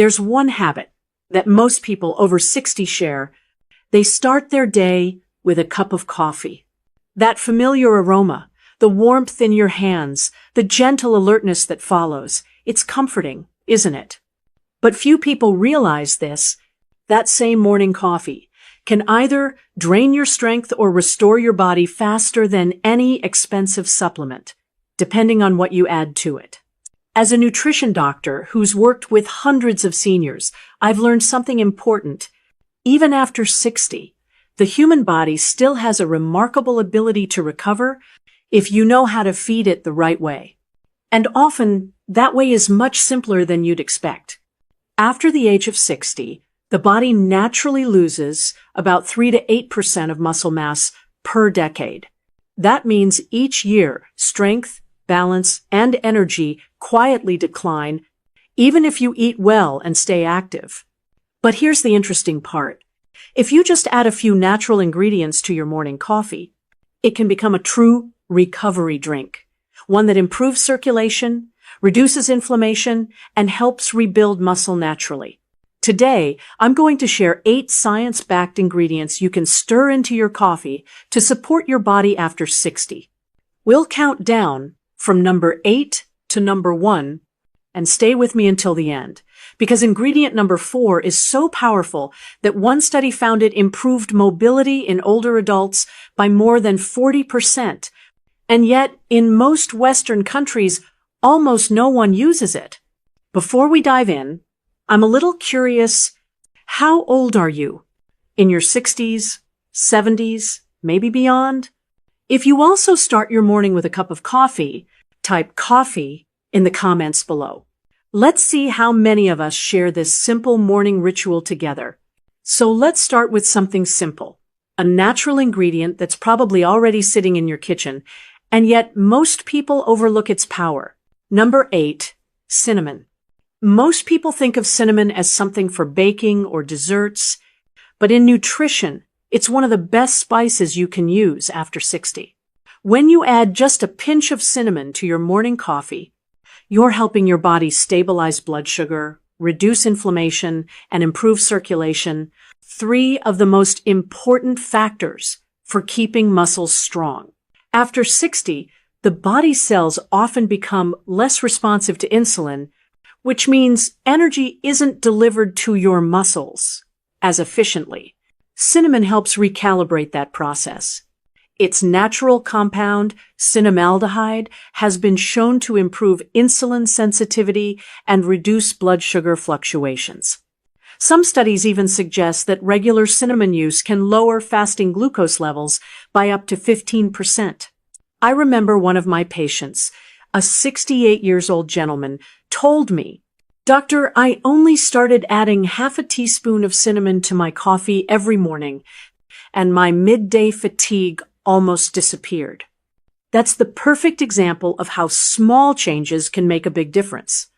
There's one habit that most people over 60 share. They start their day with a cup of coffee. That familiar aroma, the warmth in your hands, the gentle alertness that follows, it's comforting, isn't it? But few people realize this. That same morning coffee can either drain your strength or restore your body faster than any expensive supplement, depending on what you add to it. As a nutrition doctor who's worked with hundreds of seniors, I've learned something important. Even after 60, the human body still has a remarkable ability to recover if you know how to feed it the right way. And often, that way is much simpler than you'd expect. After the age of 60, the body naturally loses about 3 to 8% of muscle mass per decade. That means each year, strength, balance, and energy quietly decline, even if you eat well and stay active. But here's the interesting part. If you just add a few natural ingredients to your morning coffee, it can become a true recovery drink, one that improves circulation, reduces inflammation, and helps rebuild muscle naturally. Today, I'm going to share 8 science-backed ingredients you can stir into your coffee to support your body after 60. We'll count down from number 8 to number 1, and stay with me until the end, because ingredient number 4 is so powerful that one study found it improved mobility in older adults by more than 40%, and yet in most Western countries, almost no one uses it. Before we dive in, I'm a little curious, how old are you? In your 60s, 70s, maybe beyond? If you also start your morning with a cup of coffee, type coffee in the comments below. Let's see how many of us share this simple morning ritual together. So let's start with something simple, a natural ingredient that's probably already sitting in your kitchen, and yet most people overlook its power. Number 8, cinnamon. Most people think of cinnamon as something for baking or desserts, but in nutrition, it's one of the best spices you can use after 60. When you add just a pinch of cinnamon to your morning coffee, you're helping your body stabilize blood sugar, reduce inflammation, and improve circulation, 3 of the most important factors for keeping muscles strong. After 60, the body cells often become less responsive to insulin, which means energy isn't delivered to your muscles as efficiently. Cinnamon helps recalibrate that process. Its natural compound, cinnamaldehyde, has been shown to improve insulin sensitivity and reduce blood sugar fluctuations. Some studies even suggest that regular cinnamon use can lower fasting glucose levels by up to 15%. I remember one of my patients, a 68-years-old gentleman, told me, "Doctor, I only started adding half a teaspoon of cinnamon to my coffee every morning, and my midday fatigue almost disappeared." That's the perfect example of how small changes can make a big difference.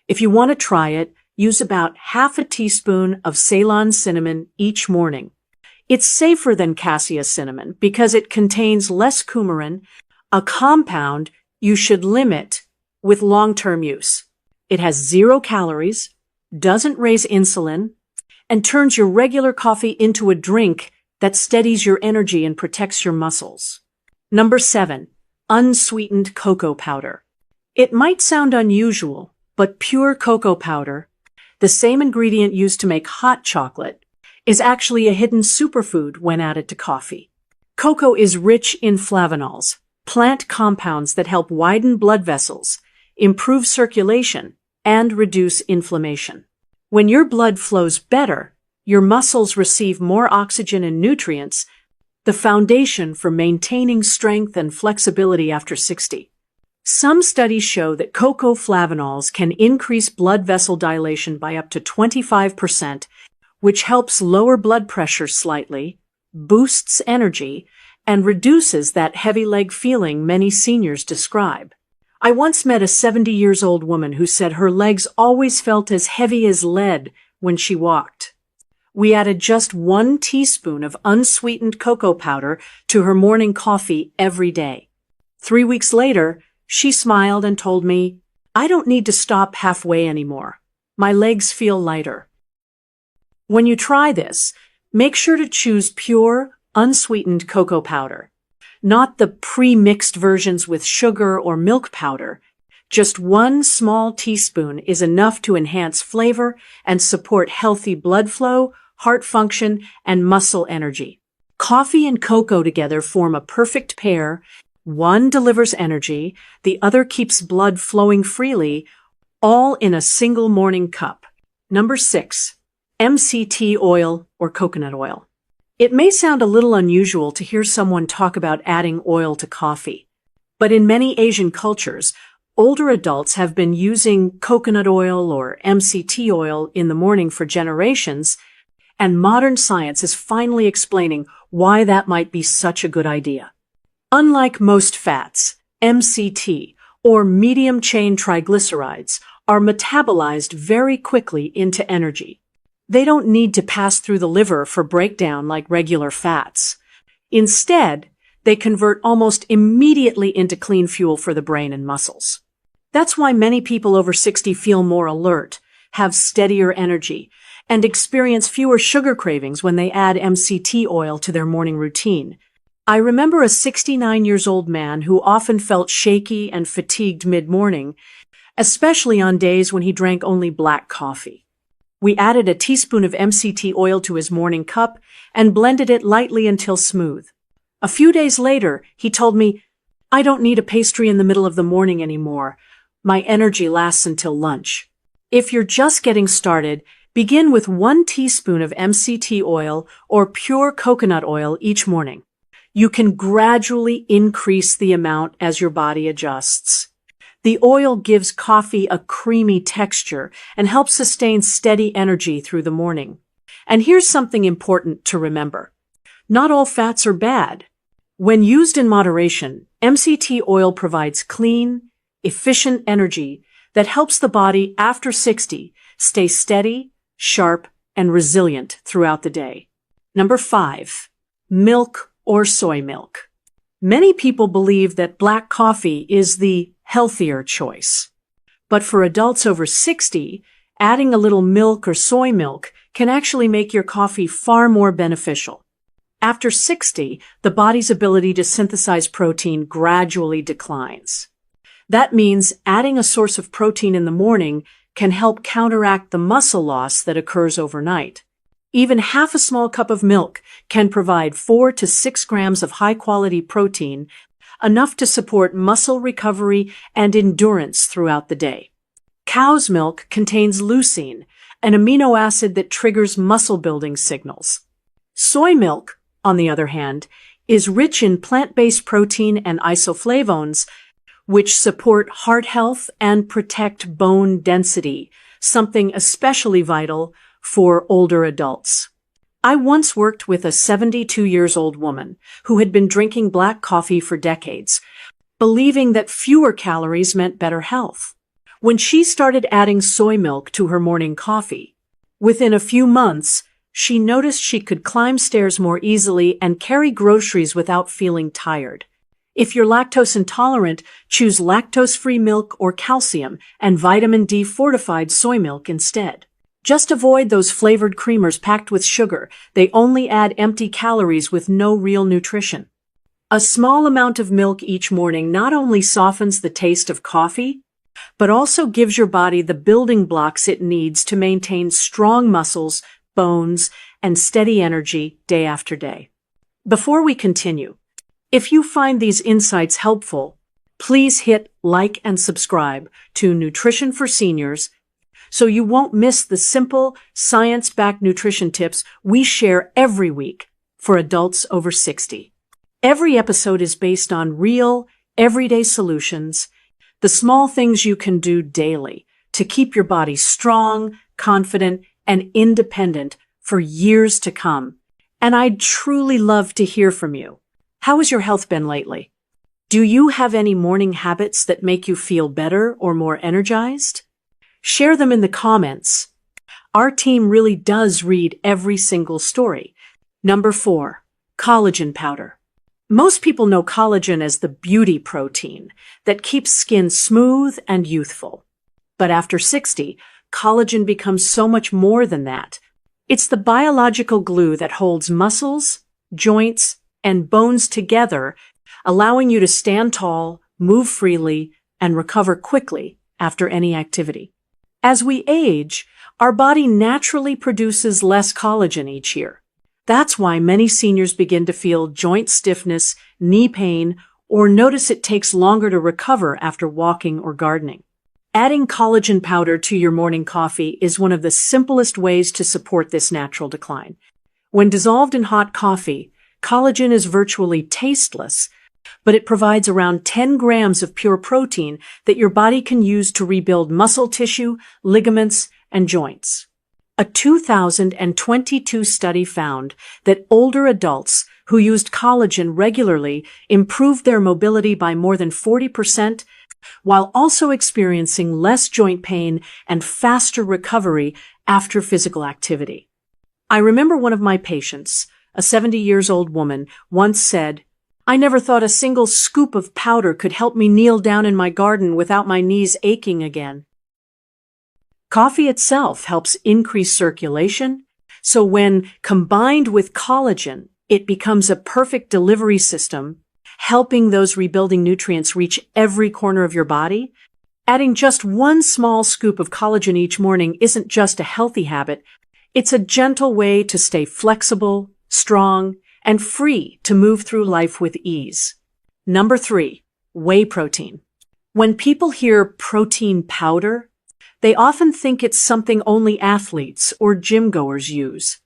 If you want to try it, use about half a teaspoon of Ceylon cinnamon each morning. It's safer than cassia cinnamon because it contains less coumarin, a compound you should limit with long-term use. It has 0 calories, doesn't raise insulin, and turns your regular coffee into a drink that steadies your energy and protects your muscles. Number 7, unsweetened cocoa powder. It might sound unusual, but pure cocoa powder, the same ingredient used to make hot chocolate, is actually a hidden superfood when added to coffee. Cocoa is rich in flavanols, plant compounds that help widen blood vessels, improve circulation, and reduce inflammation. When your blood flows better, your muscles receive more oxygen and nutrients, the foundation for maintaining strength and flexibility after 60. Some studies show that cocoa flavanols can increase blood vessel dilation by up to 25%, which helps lower blood pressure slightly, boosts energy, and reduces that heavy leg feeling many seniors describe. I once met a 70-years-old woman who said her legs always felt as heavy as lead when she walked. We added just 1 teaspoon of unsweetened cocoa powder to her morning coffee every day. 3 weeks later, she smiled and told me, "I don't need to stop halfway anymore. My legs feel lighter. When you try this, make sure to choose pure, unsweetened cocoa powder, not the pre-mixed versions with sugar or milk powder. Just 1 small teaspoon is enough to enhance flavor and support healthy blood flow, heart function, and muscle energy. Coffee and cocoa together form a perfect pair. One delivers energy, the other keeps blood flowing freely, all in a single morning cup. Number 6. MCT oil or coconut oil. It may sound a little unusual to hear someone talk about adding oil to coffee, but in many Asian cultures, older adults have been using coconut oil or MCT oil in the morning for generations, and modern science is finally explaining why that might be such a good idea. Unlike most fats, MCT, or medium-chain triglycerides, are metabolized very quickly into energy. They don't need to pass through the liver for breakdown like regular fats. Instead, they convert almost immediately into clean fuel for the brain and muscles. That's why many people over 60 feel more alert, have steadier energy, and experience fewer sugar cravings when they add MCT oil to their morning routine. I remember a 69-year-old man who often felt shaky and fatigued mid-morning, especially on days when he drank only black coffee. We added a teaspoon of MCT oil to his morning cup and blended it lightly until smooth. A few days later, he told me, "I don't need a pastry in the middle of the morning anymore. My energy lasts until lunch." If you're just getting started, begin with 1 teaspoon of MCT oil or pure coconut oil each morning. You can gradually increase the amount as your body adjusts. The oil gives coffee a creamy texture and helps sustain steady energy through the morning. And here's something important to remember. Not all fats are bad. When used in moderation, MCT oil provides clean, efficient energy that helps the body after 60 stay steady, sharp, and resilient throughout the day. Number 5. Milk or soy milk. Many people believe that black coffee is the healthier choice. But for adults over 60, adding a little milk or soy milk can actually make your coffee far more beneficial. After 60, the body's ability to synthesize protein gradually declines. That means adding a source of protein in the morning can help counteract the muscle loss that occurs overnight. Even half a small cup of milk can provide 4 to 6 grams of high-quality protein, enough to support muscle recovery and endurance throughout the day. Cow's milk contains leucine, an amino acid that triggers muscle-building signals. Soy milk, on the other hand, is rich in plant-based protein and isoflavones, which support heart health and protect bone density, something especially vital for older adults. I once worked with a 72-year-old woman who had been drinking black coffee for decades, believing that fewer calories meant better health. When she started adding soy milk to her morning coffee, within a few months, she noticed she could climb stairs more easily and carry groceries without feeling tired. If you're lactose intolerant, choose lactose-free milk or calcium and vitamin D fortified soy milk instead. Just avoid those flavored creamers packed with sugar. They only add empty calories with no real nutrition. A small amount of milk each morning not only softens the taste of coffee, but also gives your body the building blocks it needs to maintain strong muscles, bones, and steady energy day after day. Before we continue, if you find these insights helpful, please hit like and subscribe to Nutrition for Seniors so you won't miss the simple, science-backed nutrition tips we share every week for adults over 60. Every episode is based on real, everyday solutions, the small things you can do daily to keep your body strong, confident, and independent for years to come. And I'd truly love to hear from you. How has your health been lately? Do you have any morning habits that make you feel better or more energized? Share them in the comments. Our team really does read every single story. Number 4, collagen powder. Most people know collagen as the beauty protein that keeps skin smooth and youthful. But after 60, collagen becomes so much more than that. It's the biological glue that holds muscles, joints, and bones together, allowing you to stand tall, move freely, and recover quickly after any activity. As we age, our body naturally produces less collagen each year. That's why many seniors begin to feel joint stiffness, knee pain, or notice it takes longer to recover after walking or gardening. Adding collagen powder to your morning coffee is one of the simplest ways to support this natural decline. When dissolved in hot coffee, collagen is virtually tasteless, but it provides around 10 grams of pure protein that your body can use to rebuild muscle tissue, ligaments, and joints. A 2022 study found that older adults who used collagen regularly improved their mobility by more than 40%, while also experiencing less joint pain and faster recovery after physical activity. I remember one of my patients, a 70-year-old woman, once said, "I never thought a single scoop of powder could help me kneel down in my garden without my knees aching again." Coffee itself helps increase circulation, so when combined with collagen, it becomes a perfect delivery system, helping those rebuilding nutrients reach every corner of your body. Adding just one small scoop of collagen each morning isn't just a healthy habit, it's a gentle way to stay flexible, strong, and free to move through life with ease. Number 3, whey protein. When people hear protein powder, they often think it's something only athletes or gym goers use.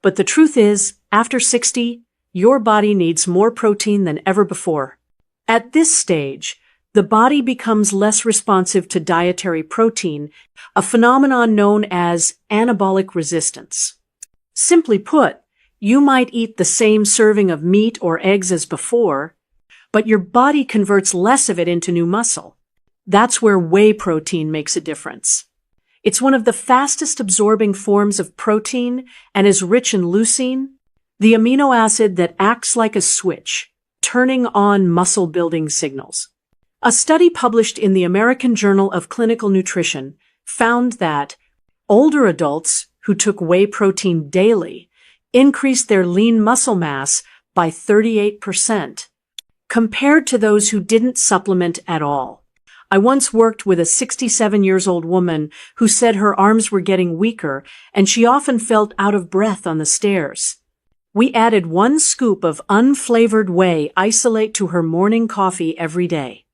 But the truth is, after 60, your body needs more protein than ever before. At this stage, the body becomes less responsive to dietary protein, a phenomenon known as anabolic resistance. Simply put, you might eat the same serving of meat or eggs as before, but your body converts less of it into new muscle. That's where whey protein makes a difference. It's one of the fastest absorbing forms of protein and is rich in leucine, the amino acid that acts like a switch, turning on muscle-building signals. A study published in the American Journal of Clinical Nutrition found that older adults who took whey protein daily increased their lean muscle mass by 38%, compared to those who didn't supplement at all. I once worked with a 67-year-old woman who said her arms were getting weaker and she often felt out of breath on the stairs. We added 1 scoop of unflavored whey isolate to her morning coffee every day.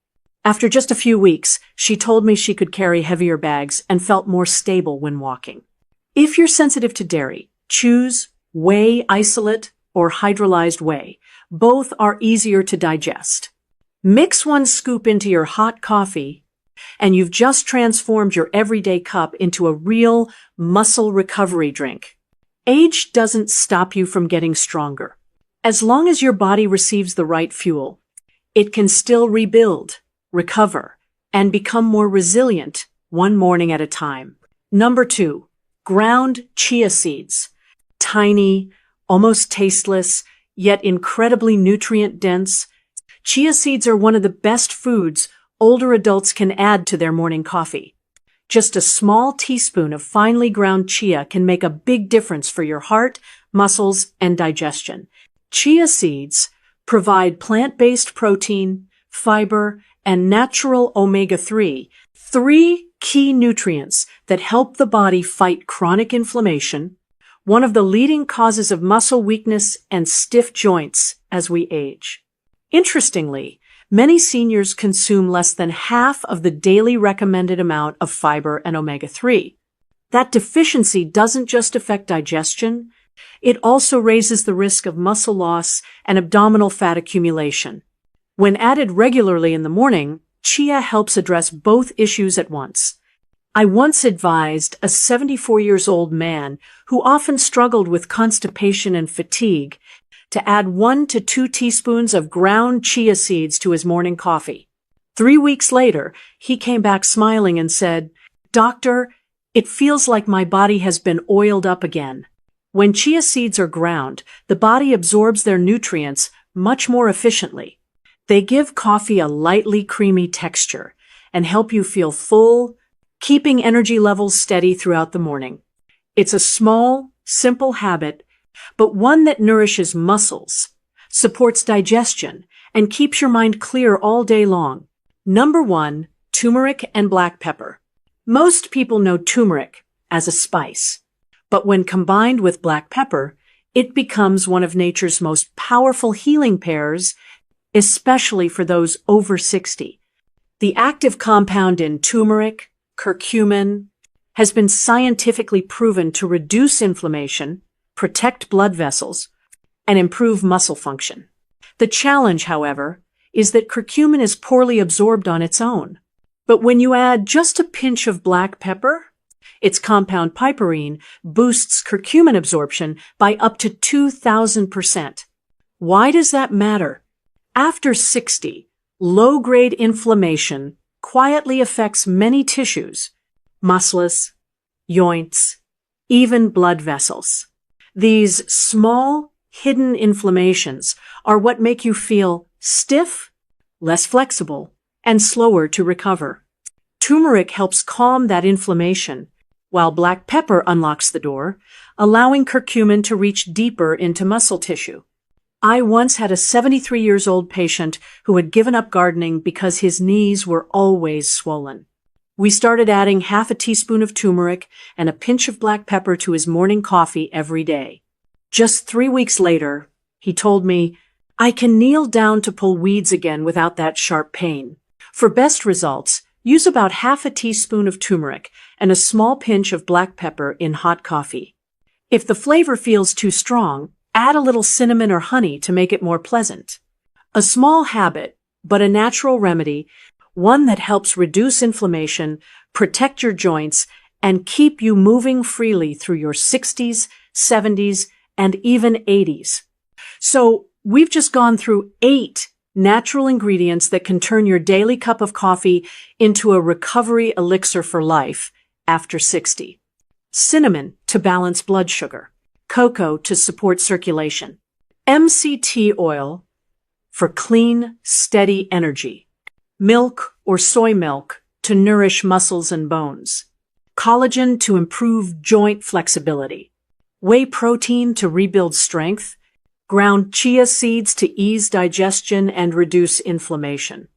After just a few weeks, she told me she could carry heavier bags and felt more stable when walking. If you're sensitive to dairy, choose whey isolate or hydrolyzed whey. Both are easier to digest. Mix 1 scoop into your hot coffee, and you've just transformed your everyday cup into a real muscle recovery drink. Age doesn't stop you from getting stronger. As long as your body receives the right fuel, it can still rebuild, recover, and become more resilient one morning at a time. Number 2, ground chia seeds. Tiny, almost tasteless, yet incredibly nutrient-dense. Chia seeds are one of the best foods older adults can add to their morning coffee. Just a small teaspoon of finely ground chia can make a big difference for your heart, muscles, and digestion. Chia seeds provide plant-based protein, fiber, and natural omega-3, 3 key nutrients that help the body fight chronic inflammation, one of the leading causes of muscle weakness and stiff joints as we age. Interestingly, many seniors consume less than half of the daily recommended amount of fiber and omega-3. That deficiency doesn't just affect digestion, it also raises the risk of muscle loss and abdominal fat accumulation. When added regularly in the morning, chia helps address both issues at once. I once advised a 74-year-old man who often struggled with constipation and fatigue to add 1 to 2 teaspoons of ground chia seeds to his morning coffee. 3 weeks later, he came back smiling and said, "Doctor, it feels like my body has been oiled up again." When chia seeds are ground, the body absorbs their nutrients much more efficiently. They give coffee a lightly creamy texture and help you feel full, keeping energy levels steady throughout the morning. It's a small, simple habit, but one that nourishes muscles, supports digestion, and keeps your mind clear all day long. Number 1, turmeric and black pepper. Most people know turmeric as a spice, but when combined with black pepper, it becomes one of nature's most powerful healing pairs, especially for those over 60. The active compound in turmeric, curcumin, has been scientifically proven to reduce inflammation, protect blood vessels, and improve muscle function. The challenge, however, is that curcumin is poorly absorbed on its own. But when you add just a pinch of black pepper, its compound piperine boosts curcumin absorption by up to 2,000%. Why does that matter? After 60, low-grade inflammation quietly affects many tissues, muscles, joints, even blood vessels. These small, hidden inflammations are what make you feel stiff, less flexible, and slower to recover. Turmeric helps calm that inflammation, while black pepper unlocks the door, allowing curcumin to reach deeper into muscle tissue. I once had a 73-year-old patient who had given up gardening because his knees were always swollen. We started adding half a teaspoon of turmeric and a pinch of black pepper to his morning coffee every day. Just 3 weeks later, he told me, "I can kneel down to pull weeds again without that sharp pain." For best results, use about half a teaspoon of turmeric and a small pinch of black pepper in hot coffee. If the flavor feels too strong, add a little cinnamon or honey to make it more pleasant. A small habit, but a natural remedy, one that helps reduce inflammation, protect your joints, and keep you moving freely through your 60s, 70s, and even 80s. So, we've just gone through 8 natural ingredients that can turn your daily cup of coffee into a recovery elixir for life after 60. Cinnamon to balance blood sugar. Cocoa to support circulation. MCT oil for clean, steady energy. Milk or soy milk to nourish muscles and bones. Collagen to improve joint flexibility. Whey protein to rebuild strength. Ground chia seeds to ease digestion and reduce inflammation.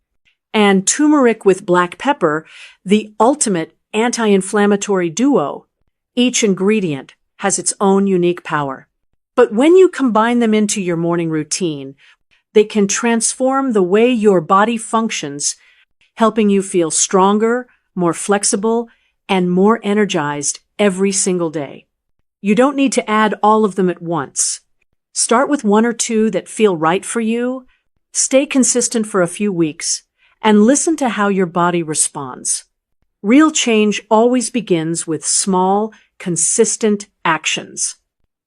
And turmeric with black pepper, the ultimate anti-inflammatory duo. Each ingredient has its own unique power. But when you combine them into your morning routine, they can transform the way your body functions, helping you feel stronger, more flexible, and more energized every single day. You don't need to add all of them at once. Start with 1 or 2 that feel right for you, stay consistent for a few weeks, and listen to how your body responds. Real change always begins with small, consistent actions.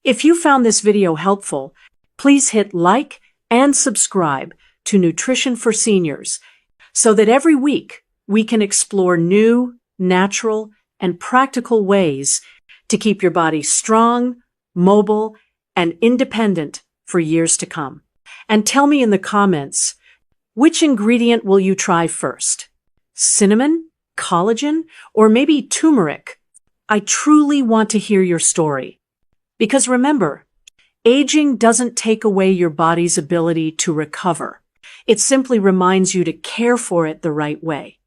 If you found this video helpful, please hit like and subscribe to Nutrition for Seniors so that every week we can explore new, natural, and practical ways to keep your body strong, mobile, and independent for years to come. And tell me in the comments, which ingredient will you try first? Cinnamon, collagen, or maybe turmeric? I truly want to hear your story. Because remember, aging doesn't take away your body's ability to recover. It simply reminds you to care for it the right way.